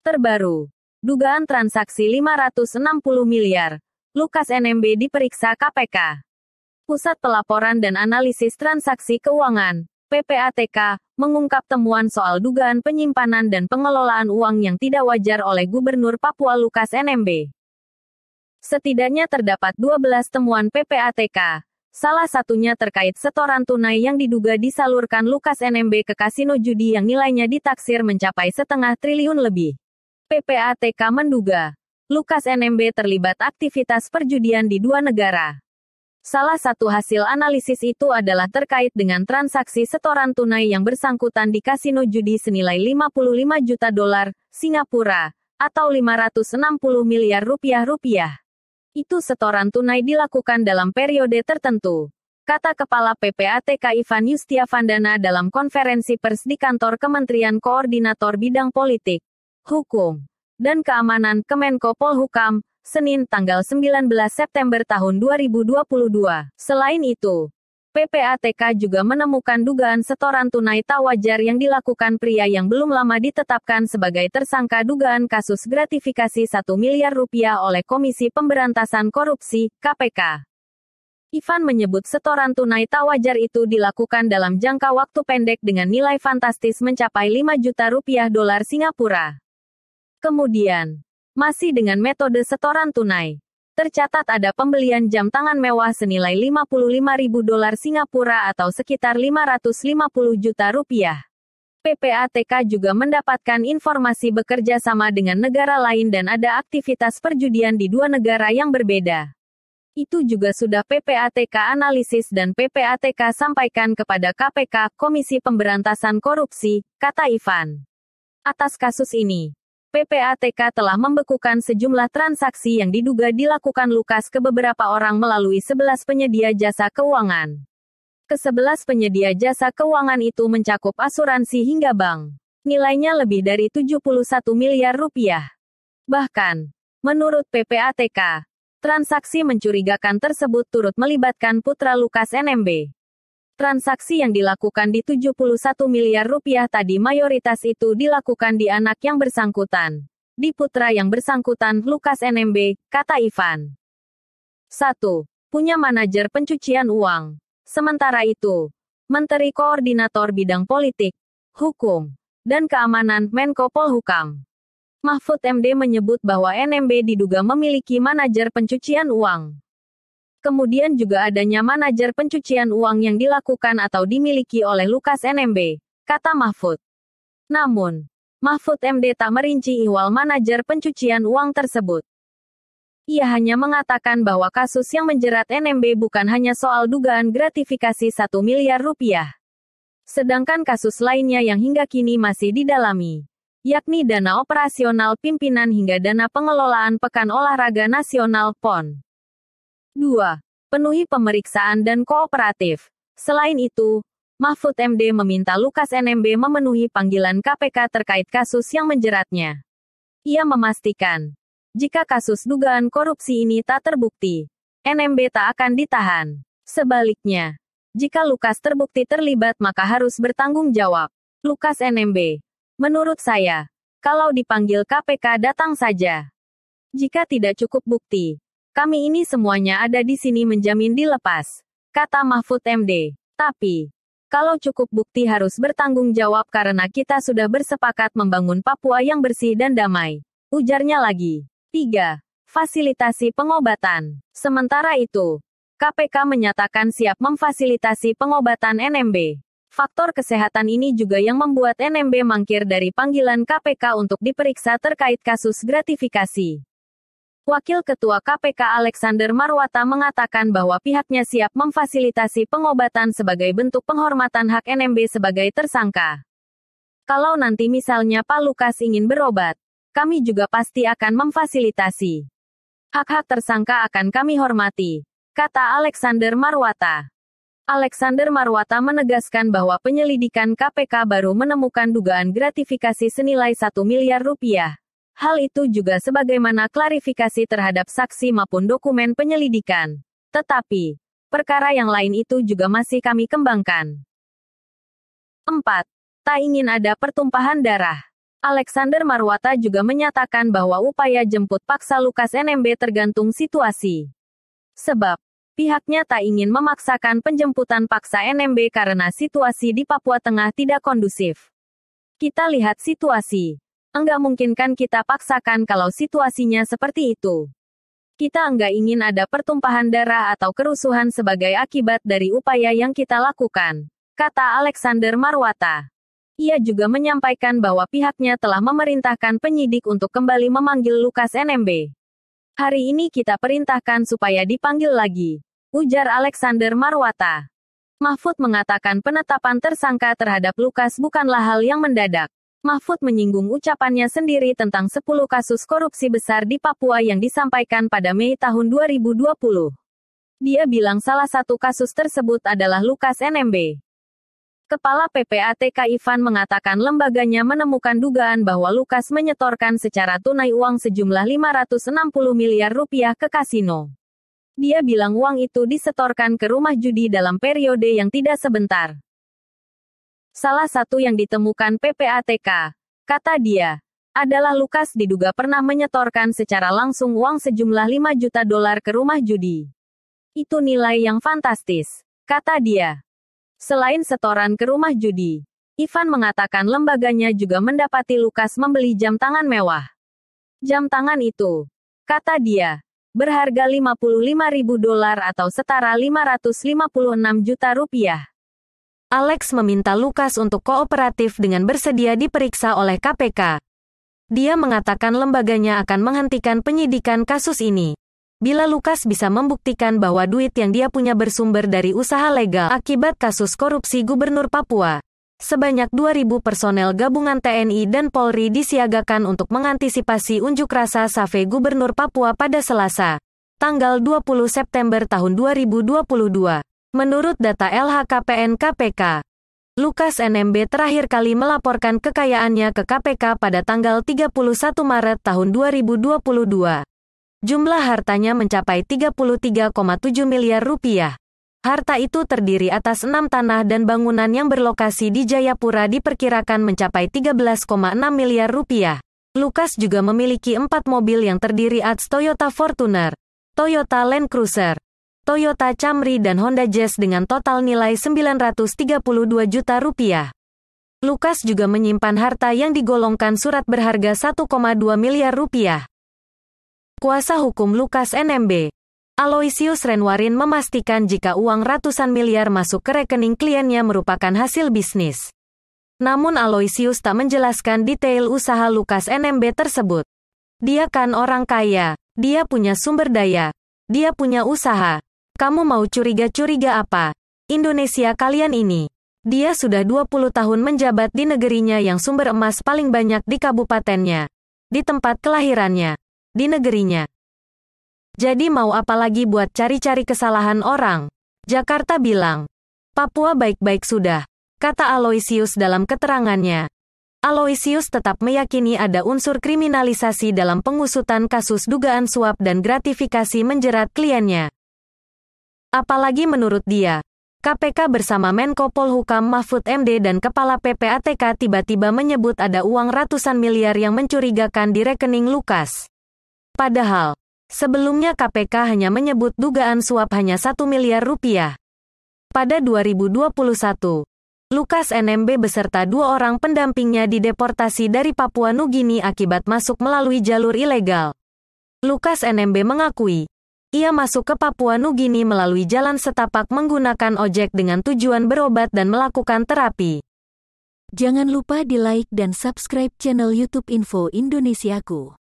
Terbaru. Dugaan transaksi 560 miliar. Lukas NMB diperiksa KPK. Pusat Pelaporan dan Analisis Transaksi Keuangan, PPATK, mengungkap temuan soal dugaan penyimpanan dan pengelolaan uang yang tidak wajar oleh Gubernur Papua Lukas NMB. Setidaknya terdapat 12 temuan PPATK. Salah satunya terkait setoran tunai yang diduga disalurkan Lukas NMB ke kasino judi yang nilainya ditaksir mencapai 0,5 triliun lebih. PPATK menduga, Lukas NMB terlibat aktivitas perjudian di 2 negara. Salah satu hasil analisis itu adalah terkait dengan transaksi setoran tunai yang bersangkutan di kasino judi senilai 55 juta dolar Singapura, atau 560 miliar rupiah. Itu setoran tunai dilakukan dalam periode tertentu, kata Kepala PPATK Ivan Yustiavandana dalam konferensi pers di kantor Kementerian Koordinator Bidang Politik, Hukum, dan Keamanan Kemenko Polhukam, Senin tanggal 19 September tahun 2022. Selain itu, PPATK juga menemukan dugaan setoran tunai tak wajar yang dilakukan pria yang belum lama ditetapkan sebagai tersangka dugaan kasus gratifikasi 1 miliar rupiah oleh Komisi Pemberantasan Korupsi, KPK. Ivan menyebut setoran tunai tak wajar itu dilakukan dalam jangka waktu pendek dengan nilai fantastis mencapai 5 juta rupiah dolar Singapura. Kemudian, masih dengan metode setoran tunai, tercatat ada pembelian jam tangan mewah senilai 55.000 dolar Singapura atau sekitar 550 juta rupiah. PPATK juga mendapatkan informasi bekerja sama dengan negara lain dan ada aktivitas perjudian di 2 negara yang berbeda. Itu juga sudah PPATK analisis dan PPATK sampaikan kepada KPK, Komisi Pemberantasan Korupsi, kata Ivan. Atas kasus ini, PPATK telah membekukan sejumlah transaksi yang diduga dilakukan Lukas ke beberapa orang melalui 11 penyedia jasa keuangan. Ke-11 penyedia jasa keuangan itu mencakup asuransi hingga bank. Nilainya lebih dari 71 miliar rupiah. Bahkan, menurut PPATK, transaksi mencurigakan tersebut turut melibatkan putra Lukas NMB. Transaksi yang dilakukan di 71 miliar rupiah tadi mayoritas itu dilakukan di anak yang bersangkutan. Di putra yang bersangkutan, Lukas NMB, kata Ivan. 1. Punya manajer pencucian uang. Sementara itu, Menteri Koordinator Bidang Politik, Hukum, dan Keamanan Menko Polhukam, Mahfud MD menyebut bahwa NMB diduga memiliki manajer pencucian uang. Kemudian juga adanya manajer pencucian uang yang dilakukan atau dimiliki oleh Lukas NMB, kata Mahfud. Namun, Mahfud MD tak merinci ihwal manajer pencucian uang tersebut. Ia hanya mengatakan bahwa kasus yang menjerat NMB bukan hanya soal dugaan gratifikasi 1 miliar rupiah. Sedangkan kasus lainnya yang hingga kini masih didalami, yakni dana operasional pimpinan hingga dana pengelolaan Pekan Olahraga Nasional (PON). 2. Penuhi pemeriksaan dan kooperatif. Selain itu, Mahfud MD meminta Lukas NMB memenuhi panggilan KPK terkait kasus yang menjeratnya. Ia memastikan, jika kasus dugaan korupsi ini tak terbukti, NMB tak akan ditahan. Sebaliknya, jika Lukas terbukti terlibat maka harus bertanggung jawab. Lukas NMB, menurut saya, kalau dipanggil KPK datang saja. Jika tidak cukup bukti, kami ini semuanya ada di sini menjamin dilepas, kata Mahfud MD. Tapi, kalau cukup bukti harus bertanggung jawab karena kita sudah bersepakat membangun Papua yang bersih dan damai, ujarnya lagi. 3. Fasilitasi pengobatan. Sementara itu, KPK menyatakan siap memfasilitasi pengobatan NMB. Faktor kesehatan ini juga yang membuat NMB mangkir dari panggilan KPK untuk diperiksa terkait kasus gratifikasi. Wakil Ketua KPK Alexander Marwata mengatakan bahwa pihaknya siap memfasilitasi pengobatan sebagai bentuk penghormatan hak NMB sebagai tersangka. Kalau nanti misalnya Pak Lukas ingin berobat, kami juga pasti akan memfasilitasi. Hak-hak tersangka akan kami hormati, kata Alexander Marwata. Alexander Marwata menegaskan bahwa penyelidikan KPK baru menemukan dugaan gratifikasi senilai 1 miliar rupiah. Hal itu juga sebagaimana klarifikasi terhadap saksi maupun dokumen penyelidikan. Tetapi, perkara yang lain itu juga masih kami kembangkan. 4. Tak ingin ada pertumpahan darah. Alexander Marwata juga menyatakan bahwa upaya jemput paksa Lukas NMB tergantung situasi. Sebab, pihaknya tak ingin memaksakan penjemputan paksa NMB karena situasi di Papua Tengah tidak kondusif. Kita lihat situasi. Enggak mungkin kan kita paksakan kalau situasinya seperti itu. Kita enggak ingin ada pertumpahan darah atau kerusuhan sebagai akibat dari upaya yang kita lakukan, kata Alexander Marwata. Ia juga menyampaikan bahwa pihaknya telah memerintahkan penyidik untuk kembali memanggil Lukas NMB. Hari ini kita perintahkan supaya dipanggil lagi, ujar Alexander Marwata. Mahfud mengatakan penetapan tersangka terhadap Lukas bukanlah hal yang mendadak. Mahfud menyinggung ucapannya sendiri tentang 10 kasus korupsi besar di Papua yang disampaikan pada Mei tahun 2020. Dia bilang salah satu kasus tersebut adalah Lukas NMB. Kepala PPATK Ivan mengatakan lembaganya menemukan dugaan bahwa Lukas menyetorkan secara tunai uang sejumlah 560 miliar rupiah ke kasino. Dia bilang uang itu disetorkan ke rumah judi dalam periode yang tidak sebentar. Salah satu yang ditemukan PPATK, kata dia, adalah Lukas diduga pernah menyetorkan secara langsung uang sejumlah 5 juta dolar ke rumah judi. Itu nilai yang fantastis, kata dia. Selain setoran ke rumah judi, Ivan mengatakan lembaganya juga mendapati Lukas membeli jam tangan mewah. Jam tangan itu, kata dia, berharga 55.000 dolar atau setara 556 juta rupiah. Alex meminta Lukas untuk kooperatif dengan bersedia diperiksa oleh KPK. Dia mengatakan lembaganya akan menghentikan penyidikan kasus ini. Bila Lukas bisa membuktikan bahwa duit yang dia punya bersumber dari usaha legal akibat kasus korupsi Gubernur Papua. Sebanyak 2.000 personel gabungan TNI dan Polri disiagakan untuk mengantisipasi unjuk rasa SAFE Gubernur Papua pada Selasa, tanggal 20 September tahun 2022. Menurut data LHKPN KPK, Lukas NMB terakhir kali melaporkan kekayaannya ke KPK pada tanggal 31 Maret tahun 2022. Jumlah hartanya mencapai 33,7 miliar rupiah. Harta itu terdiri atas 6 tanah dan bangunan yang berlokasi di Jayapura diperkirakan mencapai 13,6 miliar rupiah. Lukas juga memiliki 4 mobil yang terdiri atas Toyota Fortuner, Toyota Land Cruiser, Toyota Camry dan Honda Jazz dengan total nilai 932 juta rupiah. Lukas juga menyimpan harta yang digolongkan surat berharga 1,2 miliar rupiah. Kuasa hukum Lukas NMB, Aloysius Renwarin memastikan jika uang ratusan miliar masuk ke rekening kliennya merupakan hasil bisnis. Namun Aloysius tak menjelaskan detail usaha Lukas NMB tersebut. Dia kan orang kaya, dia punya sumber daya, dia punya usaha. Kamu mau curiga-curiga apa? Indonesia kalian ini. Dia sudah 20 tahun menjabat di negerinya yang sumber emas paling banyak di kabupatennya. Di tempat kelahirannya. Di negerinya. Jadi mau apa lagi buat cari-cari kesalahan orang? Jakarta bilang. Papua baik-baik sudah, kata Aloysius dalam keterangannya. Aloysius tetap meyakini ada unsur kriminalisasi dalam pengusutan kasus dugaan suap dan gratifikasi menjerat kliennya. Apalagi menurut dia, KPK bersama Menko Polhukam Mahfud MD dan Kepala PPATK tiba-tiba menyebut ada uang ratusan miliar yang mencurigakan di rekening Lukas. Padahal, sebelumnya KPK hanya menyebut dugaan suap hanya 1 miliar rupiah. Pada 2021, Lukas NMB beserta 2 orang pendampingnya dideportasi dari Papua Nugini akibat masuk melalui jalur ilegal. Lukas NMB mengakui, ia masuk ke Papua Nugini melalui jalan setapak menggunakan ojek dengan tujuan berobat dan melakukan terapi. Jangan lupa di like dan subscribe channel YouTube Info Indonesiaku.